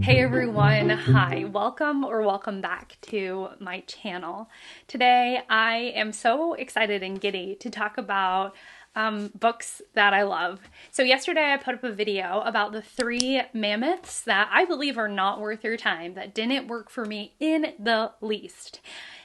Hey everyone, hi, welcome back to my channel. Today I am so excited and giddy to talk about books that I love. So yesterday I put up a video about the 3 mammoths that I believe are not worth your time, that didn't work for me in the least.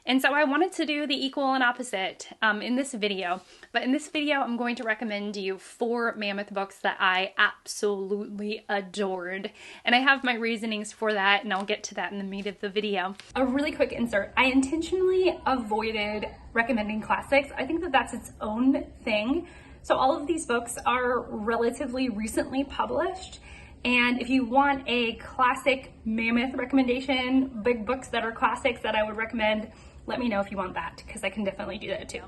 And so I wanted to do the equal and opposite in this video. But in this video, I'm going to recommend you 4 mammoth books that I absolutely adored. And I have my reasonings for that, and I'll get to that in the meat of the video. A really quick insert. I intentionally avoided recommending classics. I think that that's its own thing. So all of these books are relatively recently published. And if you want a classic mammoth recommendation, big books that are classics that I would recommend, let me know if you want that, because I can definitely do that too.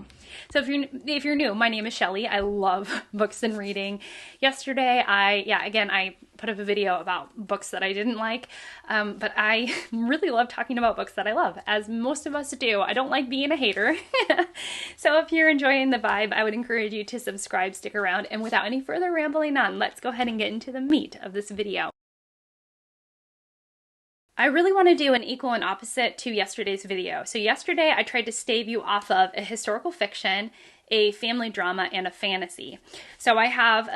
So if you're new, my name is Shelly. I love books and reading. Yesterday, I put up a video about books that I didn't like, but I really love talking about books that I love, as most of us do. I don't like being a hater. So if you're enjoying the vibe, I would encourage you to subscribe, stick around, and without any further rambling on, let's go ahead and get into the meat of this video. I really want to do an equal and opposite to yesterday's video. So yesterday I tried to stave you off of a historical fiction, a family drama, and a fantasy. So I have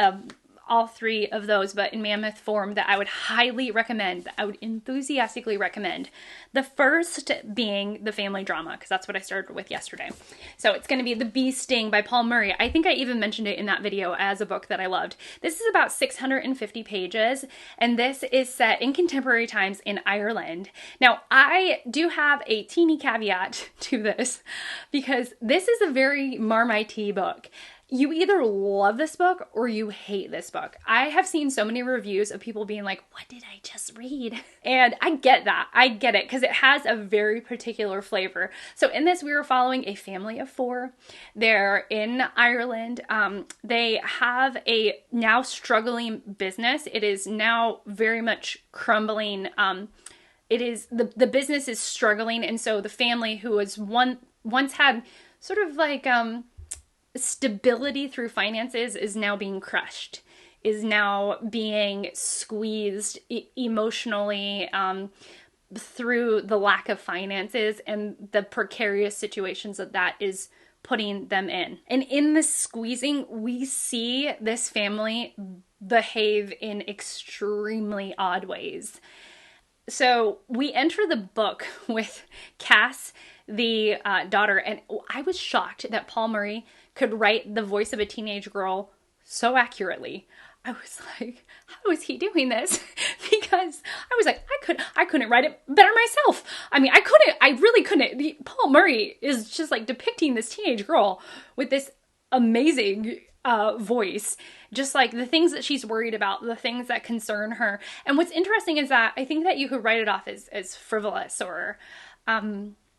all 3 of those, but in mammoth form, that I would highly recommend, that I would enthusiastically recommend. The first being the family drama, because that's what I started with yesterday. So it's going to be The Bee Sting by Paul Murray. I think I even mentioned it in that video as a book that I loved. This is about 650 pages, and this is set in contemporary times in Ireland. Now, I do have a teeny caveat to this, because this is a very Marmite book. You either love this book or you hate this book. I have seen so many reviews of people being like, what did I just read? And I get that. I get it, because it has a very particular flavor. So in this, we were following a family of 4. They're in Ireland. They have a now struggling business. It is now very much crumbling. It is the business is struggling. And so the family, who was once had sort of like stability through finances, is now being crushed, is now being squeezed emotionally through the lack of finances and the precarious situations that is putting them in. And in this squeezing, we see this family behave in extremely odd ways. So we enter the book with Cass, the daughter, and I was shocked that Paul Murray could write the voice of a teenage girl so accurately. I was like, how is he doing this? Because I was like, I couldn't write it better myself. I mean, I really couldn't. Paul Murray is just like depicting this teenage girl with this amazing voice, just like the things that she's worried about, the things that concern her. And what's interesting is that I think that you could write it off as frivolous, or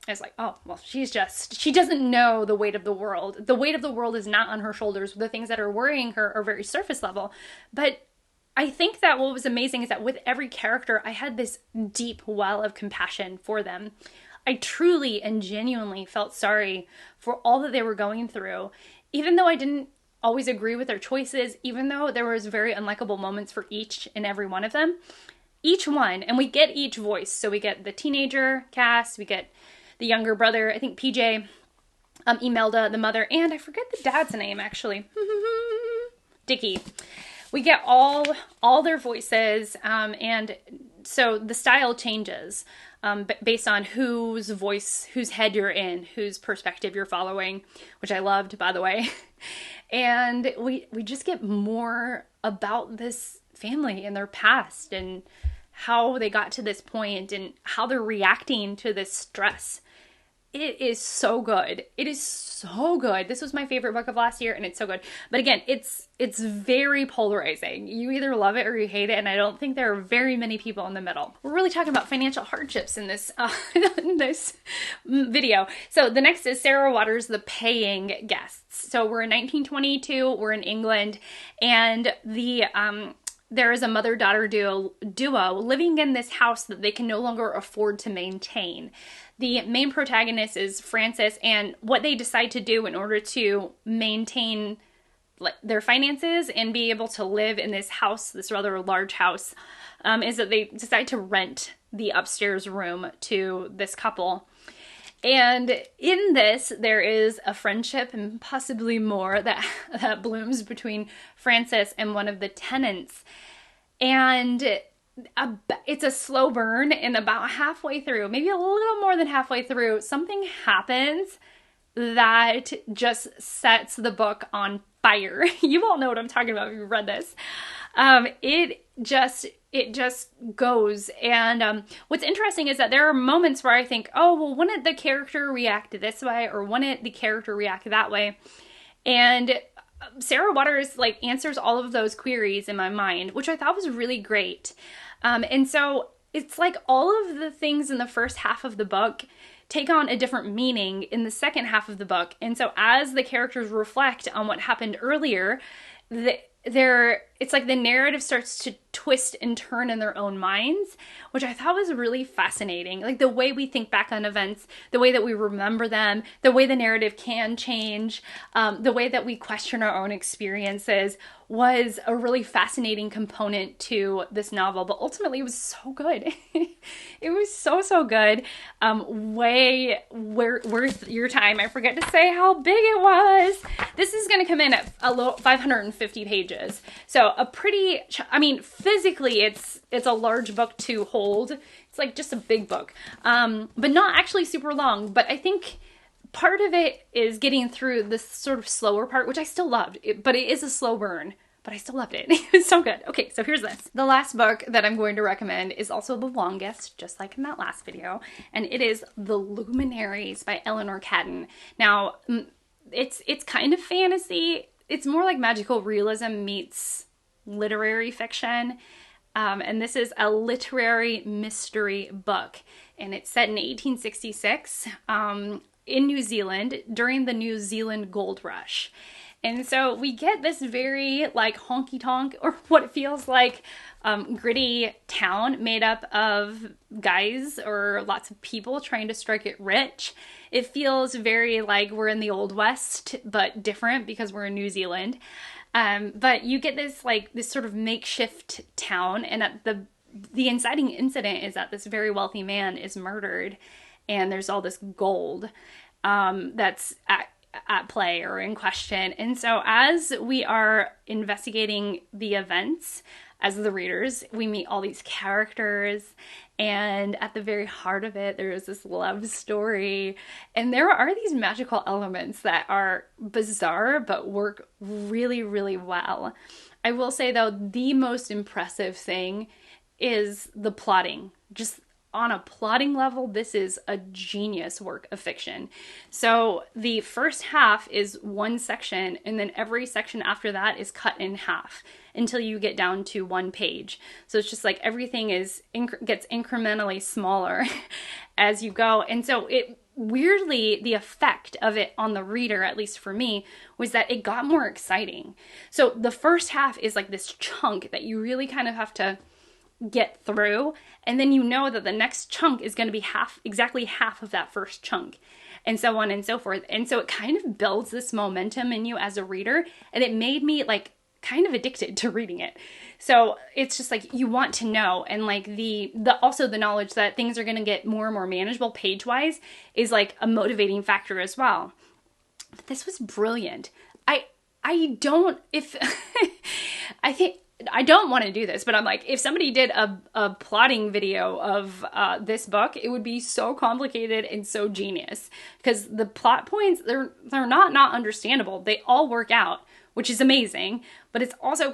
it's like, oh, well, she doesn't know the weight of the world. The weight of the world is not on her shoulders. The things that are worrying her are very surface level. But I think that what was amazing is that with every character, I had this deep well of compassion for them. I truly and genuinely felt sorry for all that they were going through, even though I didn't always agree with their choices, even though there was very unlikable moments for each and every one of them. Each one, and we get each voice. So we get the teenager, Cass, we get the younger brother, I think PJ, Imelda, the mother, and I forget the dad's name, actually. Dickie. We get all their voices, and so the style changes based on whose voice, whose head you're in, whose perspective you're following, which I loved, by the way. And we just get more about this family and their past and how they got to this point and how they're reacting to this stress. It is so good. It is so good. This was my favorite book of last year, and it's so good. But again, it's very polarizing. You either love it or you hate it, and I don't think there are very many people in the middle. We're really talking about financial hardships in this video. So the next is Sarah Waters' The Paying Guests. So we're in 1922. We're in England, and there is a mother-daughter duo living in this house that they can no longer afford to maintain. The main protagonist is Frances, and what they decide to do in order to maintain their finances and be able to live in this house, this rather large house, is that they decide to rent the upstairs room to this couple. And in this, there is a friendship and possibly more that blooms between Frances and one of the tenants. And it's a slow burn, and about halfway through, maybe a little more than halfway through, something happens that just sets the book on fire. You all know what I'm talking about if you've read this. It just goes. And what's interesting is that there are moments where I think, oh, well, wouldn't the character react this way, or wouldn't the character react that way? And Sarah Waters like answers all of those queries in my mind, which I thought was really great. And so it's like all of the things in the first half of the book take on a different meaning in the second half of the book. And so as the characters reflect on what happened earlier, it's like the narrative starts to twist and turn in their own minds, which I thought was really fascinating. Like the way we think back on events, the way that we remember them, the way the narrative can change, the way that we question our own experiences was a really fascinating component to this novel. But ultimately, it was so good. It was so good. Way worth your time. I forget to say how big it was. This is going to come in at 550 pages. So a pretty, I mean, physically it's a large book to hold. It's like just a big book, but not actually super long. But I think part of it is getting through this sort of slower part, which I still loved, but it is a slow burn, but I still loved it. It was so good. Okay, so here's this. The last book that I'm going to recommend is also the longest, just like in that last video, and it is The Luminaries by Eleanor Catton. Now, it's kind of fantasy. It's more like magical realism meets literary fiction. And this is a literary mystery book. And it's set in 1866 in New Zealand during the New Zealand Gold Rush. And so we get this very like honky-tonk, or what it feels like, gritty town made up of guys or lots of people trying to strike it rich. It feels very like we're in the Old West, but different because we're in New Zealand. But you get this like this sort of makeshift town, and at the inciting incident is that this very wealthy man is murdered, and there's all this gold that's at play or in question. And so as we are investigating the events as the readers, we meet all these characters, and at the very heart of it, there is this love story. And there are these magical elements that are bizarre, but work really, really well. I will say, though, the most impressive thing is the plotting. Just on a plotting level, this is a genius work of fiction. So the first half is one section, and then every section after that is cut in half until you get down to one page. So it's just like everything gets incrementally smaller as you go. And so it weirdly, the effect of it on the reader, at least for me, was that it got more exciting. So the first half is like this chunk that you really kind of have to get through, and then you know that the next chunk is going to be exactly half of that first chunk, and so on and so forth. And so it kind of builds this momentum in you as a reader, and it made me like kind of addicted to reading it. So it's just like you want to know, and like the also the knowledge that things are going to get more and more manageable page wise is like a motivating factor as well. But this was brilliant. I don't want to do this, but I'm like, if somebody did a plotting video of this book, it would be so complicated and so genius, because the plot points, they're not understandable. They all work out, which is amazing, but it's also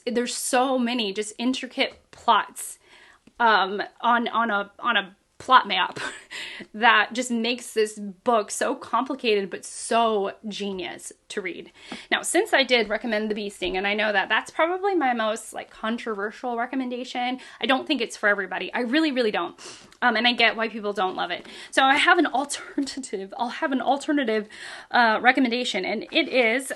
there's so many just intricate plots on a plot map that just makes this book so complicated but so genius to read. Now, since I did recommend The Bee Sting, and I know that that's probably my most like controversial recommendation, I don't think it's for everybody. I really, really don't. And I get why people don't love it. So I have an alternative. I'll have an alternative recommendation, and it is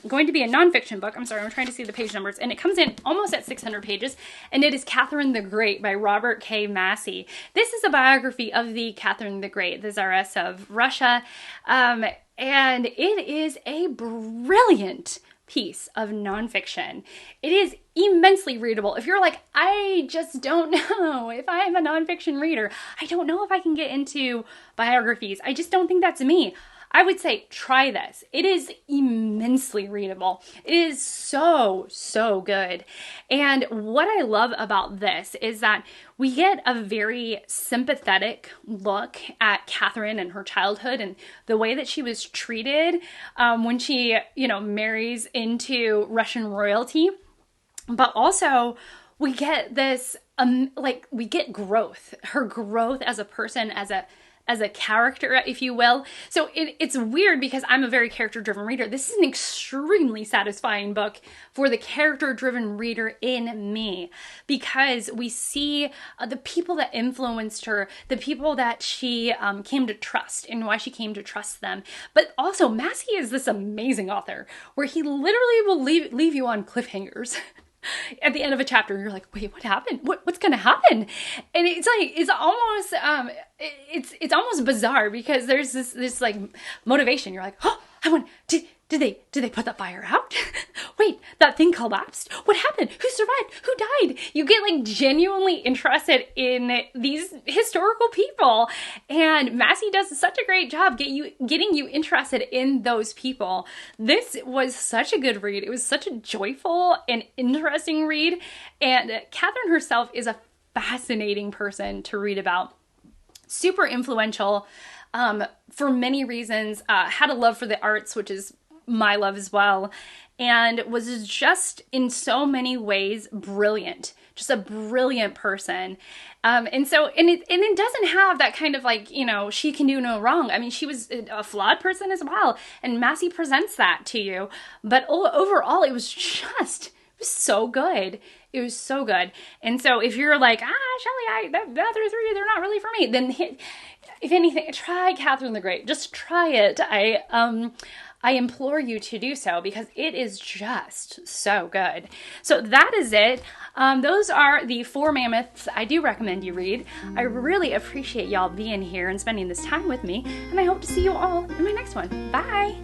going to be a nonfiction book. I'm sorry, I'm trying to see the page numbers, and it comes in almost at 600 pages, and it is Katherine the Great by Robert K. Massey. This is a biography of the Katherine the Great, the Tsaress of Russia, and it is a brilliant piece of nonfiction. It is immensely readable. If you're like, I just don't know if I'm a nonfiction reader, I don't know if I can get into biographies, I just don't think that's me, I would say try this. It is immensely readable. It is so, so good. And what I love about this is that we get a very sympathetic look at Katherine and her childhood and the way that she was treated when she, marries into Russian royalty. But also we get this, we get growth, her growth as a person, as a character, if you will. So it's weird because I'm a very character-driven reader. This is an extremely satisfying book for the character-driven reader in me, because we see the people that influenced her, the people that she came to trust and why she came to trust them. But also, Massey is this amazing author where he literally will leave you on cliffhangers. At the end of a chapter, you're like, wait, what happened? What's going to happen? And it's almost bizarre because there's this like motivation. You're like, oh, did they put the fire out? Wait, that thing collapsed? What happened? Who survived? Who died? You get like genuinely interested in these historical people. And Massey does such a great job getting you interested in those people. This was such a good read. It was such a joyful and interesting read. And Katherine herself is a fascinating person to read about. Super influential for many reasons. Had a love for the arts, which is my love as well, and was just in so many ways brilliant, just a brilliant person. And it doesn't have that kind of like, she can do no wrong. I mean, she was a flawed person as well, and Massey presents that to you. But overall, it was so good. It was so good. And so if you're like, Shelley, the other three, they're not really for me, then if anything, try Katherine the Great. Just try it. I implore you to do so because it is just so good. So that is it. Those are the 4 mammoths I do recommend you read. I really appreciate y'all being here and spending this time with me, and I hope to see you all in my next one. Bye!